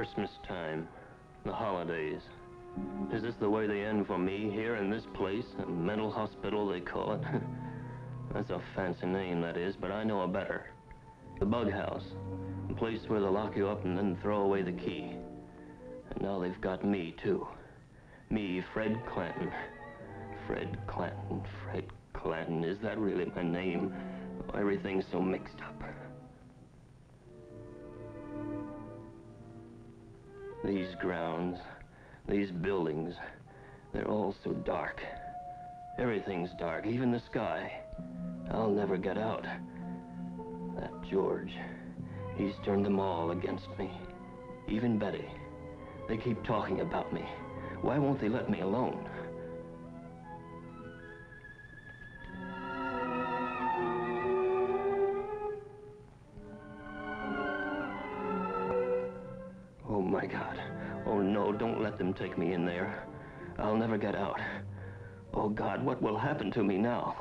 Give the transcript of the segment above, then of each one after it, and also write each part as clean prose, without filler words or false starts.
Christmas time, the holidays. Is this the way they end for me here in this place? A mental hospital, they call it. That's a fancy name, that is, but I know a better. The Bug House. A place where they'll lock you up and then throw away the key. And now they've got me, too. Me, Fred Clanton. Fred Clanton, Fred Clanton. Is that really my name? Oh, everything's so mixed up. These grounds, these buildings, they're all so dark. Everything's dark, even the sky. I'll never get out. That George, he's turned them all against me. Even Betty. They keep talking about me. Why won't they let me alone? Oh, my God. Oh, no, don't let them take me in there. I'll never get out. Oh, God, what will happen to me now?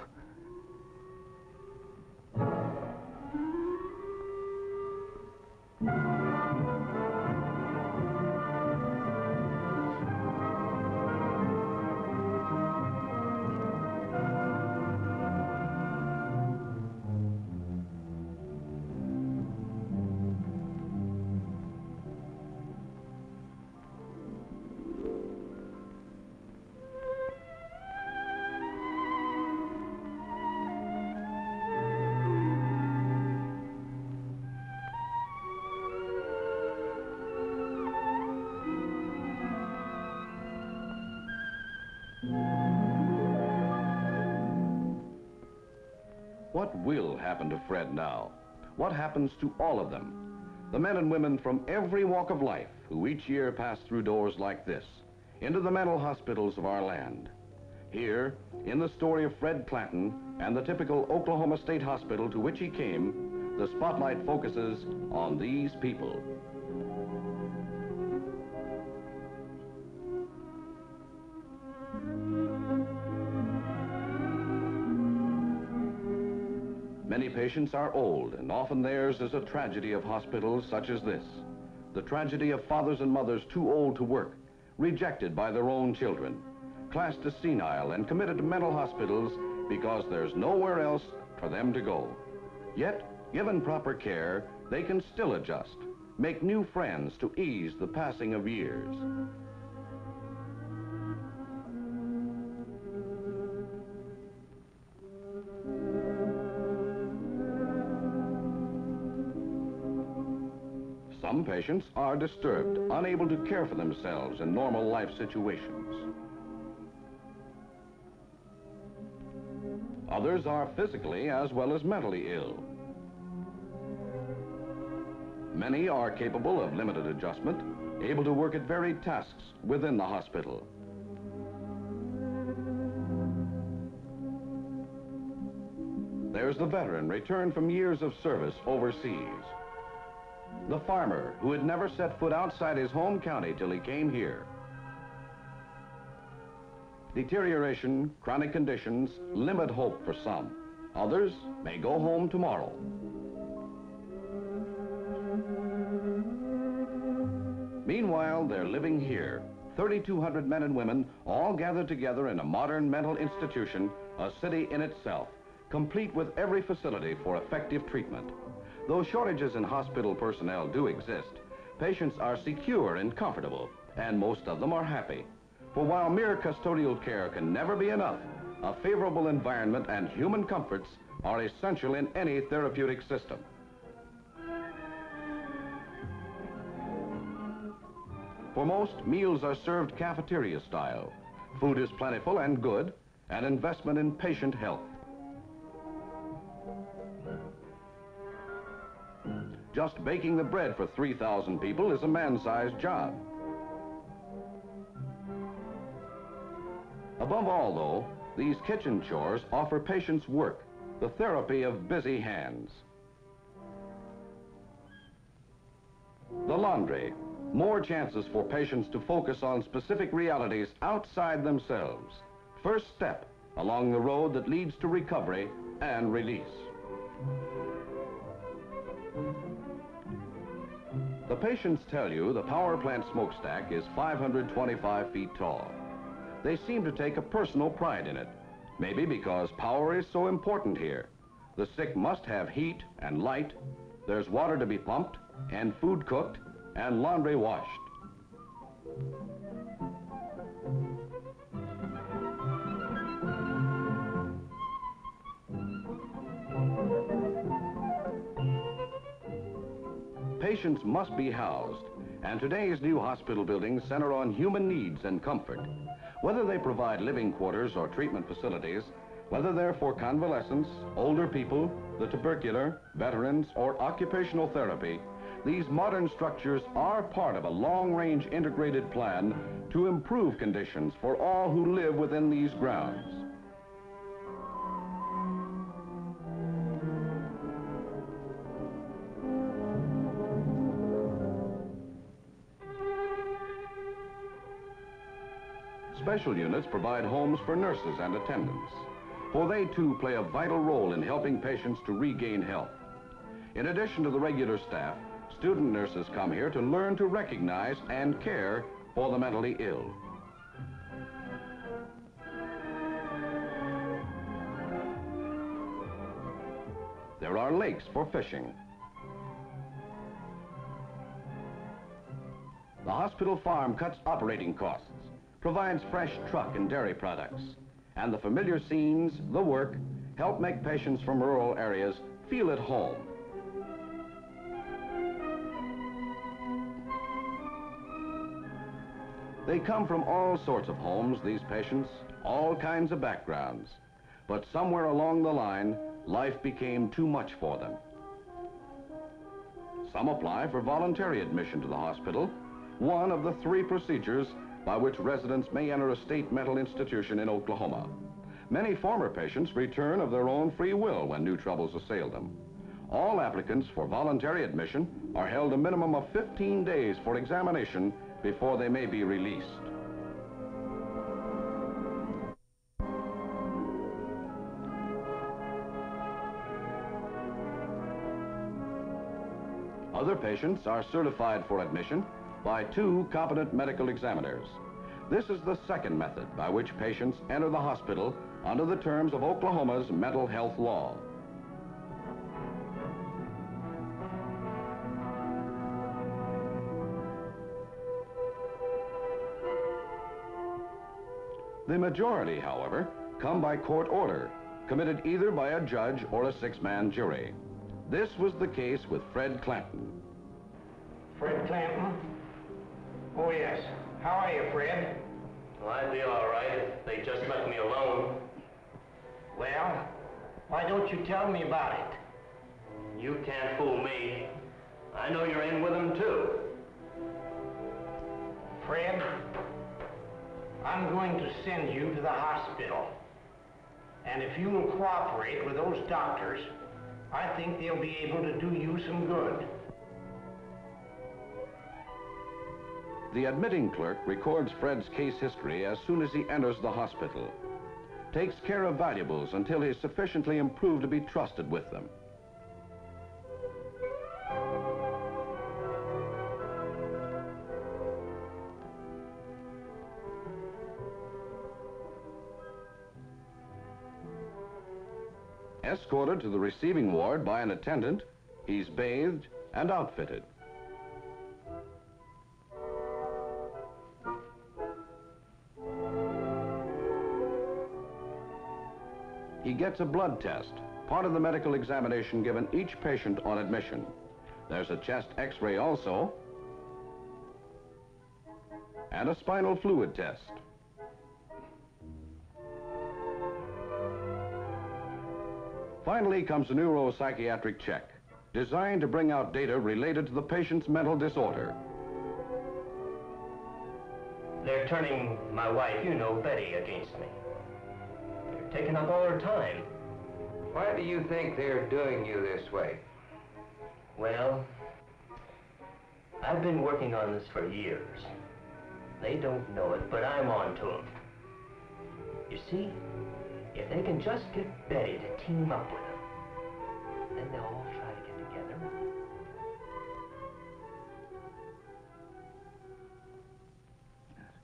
What will happen to Fred now? What happens to all of them? The men and women from every walk of life who each year pass through doors like this, into the mental hospitals of our land. Here, in the story of Fred Clanton and the typical Oklahoma State Hospital to which he came, the spotlight focuses on these people. Many patients are old, and often theirs is a tragedy of hospitals such as this. The tragedy of fathers and mothers too old to work, rejected by their own children, classed as senile and committed to mental hospitals because there's nowhere else for them to go. Yet, given proper care, they can still adjust, make new friends to ease the passing of years. Some patients are disturbed, unable to care for themselves in normal life situations. Others are physically as well as mentally ill. Many are capable of limited adjustment, able to work at varied tasks within the hospital. There's the veteran returned from years of service overseas. The farmer who had never set foot outside his home county till he came here. Deterioration, chronic conditions limit hope for some. Others may go home tomorrow. Meanwhile, they're living here. 3,200 men and women all gathered together in a modern mental institution, a city in itself, complete with every facility for effective treatment. Though shortages in hospital personnel do exist, patients are secure and comfortable, and most of them are happy. For while mere custodial care can never be enough, a favorable environment and human comforts are essential in any therapeutic system. For most, meals are served cafeteria style. Food is plentiful and good, an investment in patient health. Just baking the bread for 3,000 people is a man-sized job. Above all, though, these kitchen chores offer patients work, the therapy of busy hands. The laundry, more chances for patients to focus on specific realities outside themselves. First step along the road that leads to recovery and release. The patients tell you the power plant smokestack is 525 feet tall. They seem to take a personal pride in it, maybe because power is so important here. The sick must have heat and light, there's water to be pumped, and food cooked, and laundry washed. Patients must be housed, and today's new hospital buildings center on human needs and comfort. Whether they provide living quarters or treatment facilities, whether they're for convalescents, older people, the tubercular, veterans, or occupational therapy, these modern structures are part of a long-range integrated plan to improve conditions for all who live within these grounds. Special units provide homes for nurses and attendants, for they too play a vital role in helping patients to regain health. In addition to the regular staff, student nurses come here to learn to recognize and care for the mentally ill. There are lakes for fishing. The hospital farm cuts operating costs, provides fresh truck and dairy products, and the familiar scenes, the work, help make patients from rural areas feel at home. They come from all sorts of homes, these patients, all kinds of backgrounds. But somewhere along the line, life became too much for them. Some apply for voluntary admission to the hospital, one of the 3 procedures by which residents may enter a state mental institution in Oklahoma. Many former patients return of their own free will when new troubles assail them. All applicants for voluntary admission are held a minimum of 15 days for examination before they may be released. Other patients are certified for admission by 2 competent medical examiners. This is the second method by which patients enter the hospital under the terms of Oklahoma's mental health law. The majority, however, come by court order, committed either by a judge or a 6-man jury. This was the case with Fred Clanton. Fred Clanton? Oh, yes. How are you, Fred? Well, I'd be all right if they just left me alone. Well, why don't you tell me about it? You can't fool me. I know you're in with them, too. Fred, I'm going to send you to the hospital. And if you will cooperate with those doctors, I think they'll be able to do you some good. The admitting clerk records Fred's case history as soon as he enters the hospital, takes care of valuables until he is sufficiently improved to be trusted with them. Escorted to the receiving ward by an attendant, he's bathed and outfitted. He gets a blood test, part of the medical examination given each patient on admission. There's a chest x-ray also, and a spinal fluid test. Finally comes a neuropsychiatric check, designed to bring out data related to the patient's mental disorder. They're turning my wife, you know, Betty, against me. They're taking up all her time. Why do you think they're doing you this way? Well, I've been working on this for years. They don't know it, but I'm on to them. You see, if they can just get Betty to team up with them, then they'll all try to get together.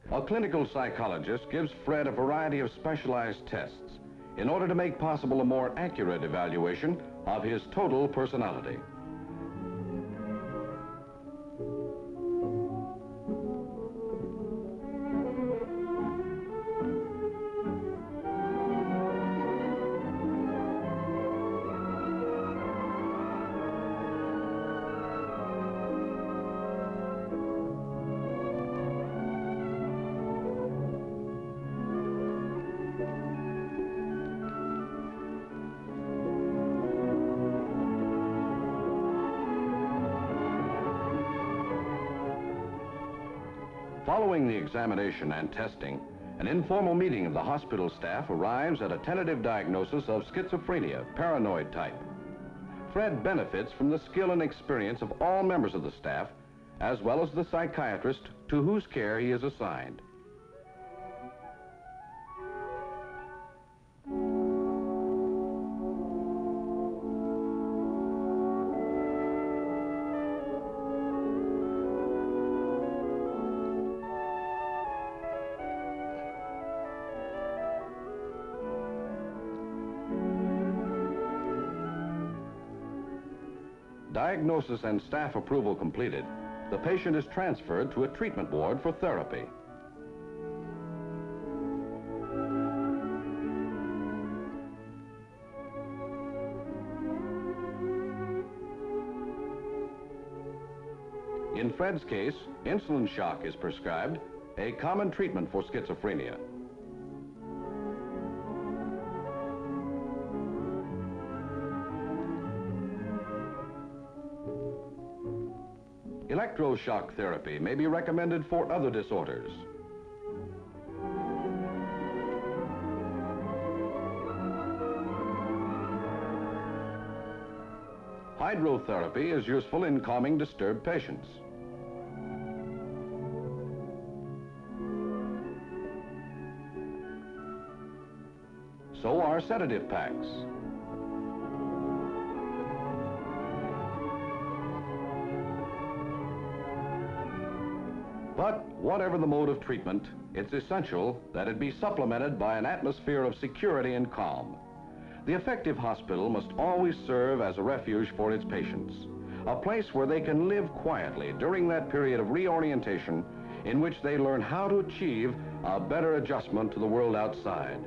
A clinical psychologist gives Fred a variety of specialized tests in order to make possible a more accurate evaluation of his total personality. Following the examination and testing, an informal meeting of the hospital staff arrives at a tentative diagnosis of schizophrenia, paranoid type. Fred benefits from the skill and experience of all members of the staff, as well as the psychiatrist to whose care he is assigned. Diagnosis and staff approval completed, the patient is transferred to a treatment ward for therapy. In Fred's case, insulin shock is prescribed, a common treatment for schizophrenia. Electroshock therapy may be recommended for other disorders. Hydrotherapy is useful in calming disturbed patients. So are sedative packs. But whatever the mode of treatment, it's essential that it be supplemented by an atmosphere of security and calm. The effective hospital must always serve as a refuge for its patients, a place where they can live quietly during that period of reorientation in which they learn how to achieve a better adjustment to the world outside.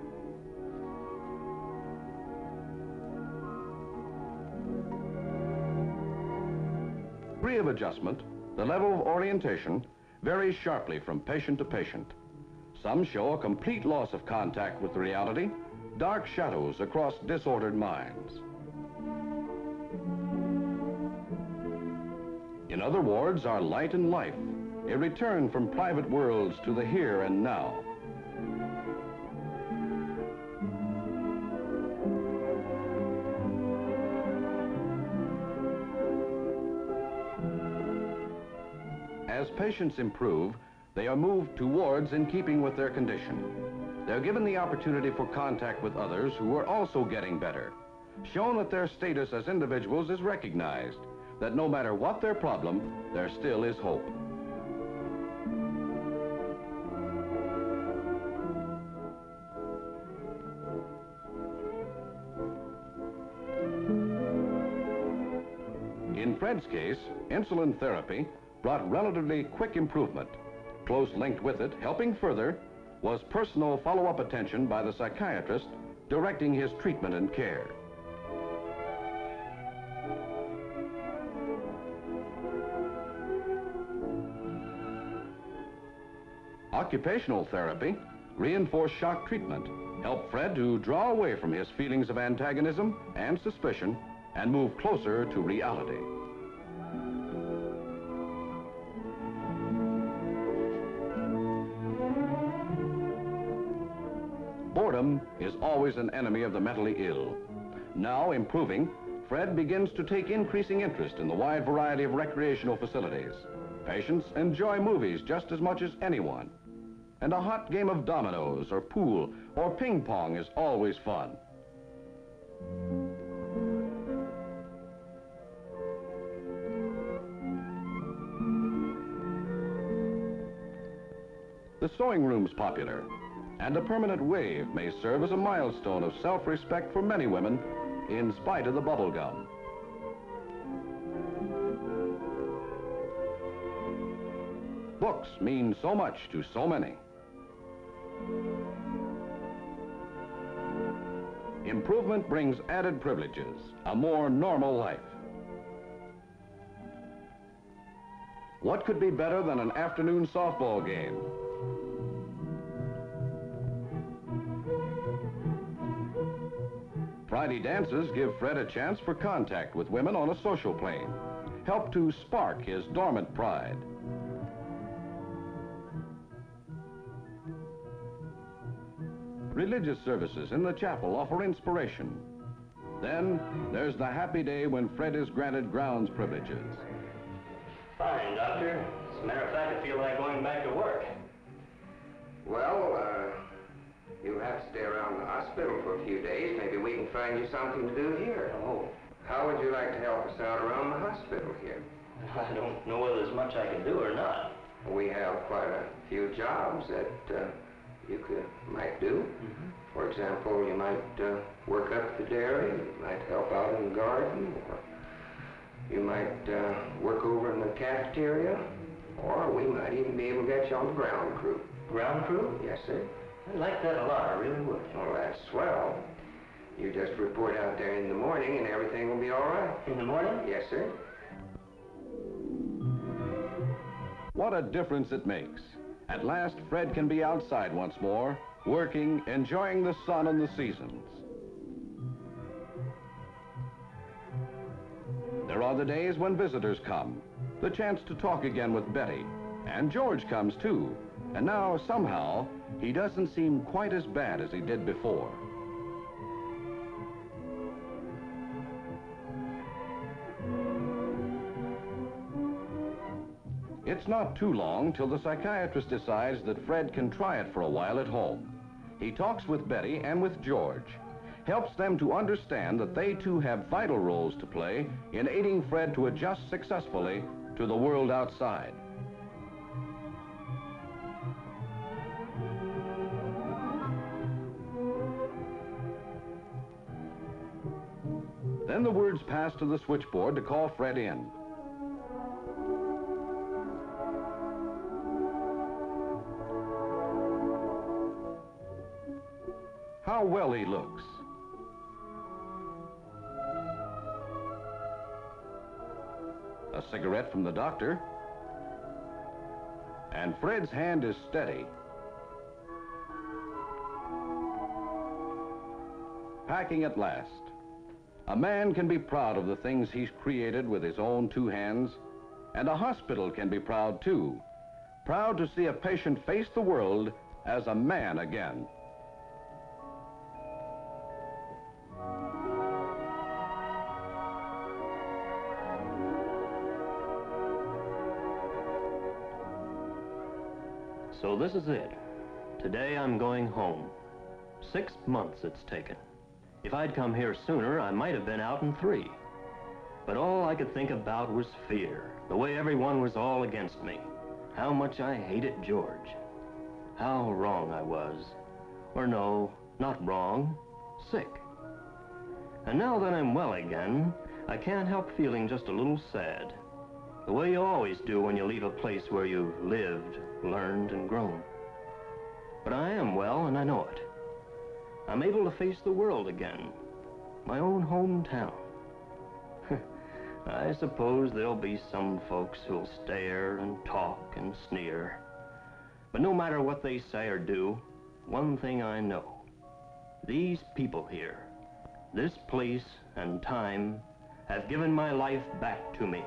Degree of adjustment, the level of orientation, varies sharply from patient to patient. Some show a complete loss of contact with reality, dark shadows across disordered minds. In other wards are light and life, a return from private worlds to the here and now. As patients improve, they are moved to wards in keeping with their condition. They're given the opportunity for contact with others who are also getting better, shown that their status as individuals is recognized, that no matter what their problem, there still is hope. In Fred's case, insulin therapy brought relatively quick improvement. Close linked with it, helping further, was personal follow-up attention by the psychiatrist directing his treatment and care. Occupational therapy, reinforced shock treatment, helped Fred to draw away from his feelings of antagonism and suspicion and move closer to reality. Boredom is always an enemy of the mentally ill. Now improving, Fred begins to take increasing interest in the wide variety of recreational facilities. Patients enjoy movies just as much as anyone. And a hot game of dominoes or pool or ping pong is always fun. The sewing room's popular, and a permanent wave may serve as a milestone of self-respect for many women in spite of the bubble gum. Books mean so much to so many. Improvement brings added privileges, a more normal life. What could be better than an afternoon softball game? Friday dances give Fred a chance for contact with women on a social plane, help to spark his dormant pride. Religious services in the chapel offer inspiration. Then there's the happy day when Fred is granted grounds privileges. Fine, Doctor. As a matter of fact, I feel like going back to work. Well, you'll have to stay around the hospital for a few days. Maybe we can find you something to do here. Oh. How would you like to help us out around the hospital here? I don't know whether there's much I can do or not. We have quite a few jobs that you might do. For example, you might work up at the dairy, you might help out in the garden, or you might work over in the cafeteria, or we might even be able to get you on the ground crew. Ground crew? Yes, sir. I'd like that a lot, I really would. Well, that's swell. You just report out there in the morning and everything will be all right. In the morning? Yes, sir. What a difference it makes. At last, Fred can be outside once more, working, enjoying the sun and the seasons. There are the days when visitors come, the chance to talk again with Betty, and George comes too. And now, somehow, he doesn't seem quite as bad as he did before. It's not too long till the psychiatrist decides that Fred can try it for a while at home. He talks with Betty and with George, helps them to understand that they too have vital roles to play in aiding Fred to adjust successfully to the world outside. Then the words pass to the switchboard to call Fred in. How well he looks. A cigarette from the doctor. And Fred's hand is steady. Packing at last. A man can be proud of the things he's created with his own two hands, and a hospital can be proud too. Proud to see a patient face the world as a man again. So this is it. Today I'm going home. 6 months it's taken. If I'd come here sooner, I might have been out in 3. But all I could think about was fear. The way everyone was all against me. How much I hated George. How wrong I was. Or no, not wrong, sick. And now that I'm well again, I can't help feeling just a little sad. The way you always do when you leave a place where you've lived, learned, and grown. But I am well, and I know it. I'm able to face the world again. My own hometown. I suppose there'll be some folks who'll stare and talk and sneer. But no matter what they say or do, one thing I know. These people here, this place and time, have given my life back to me.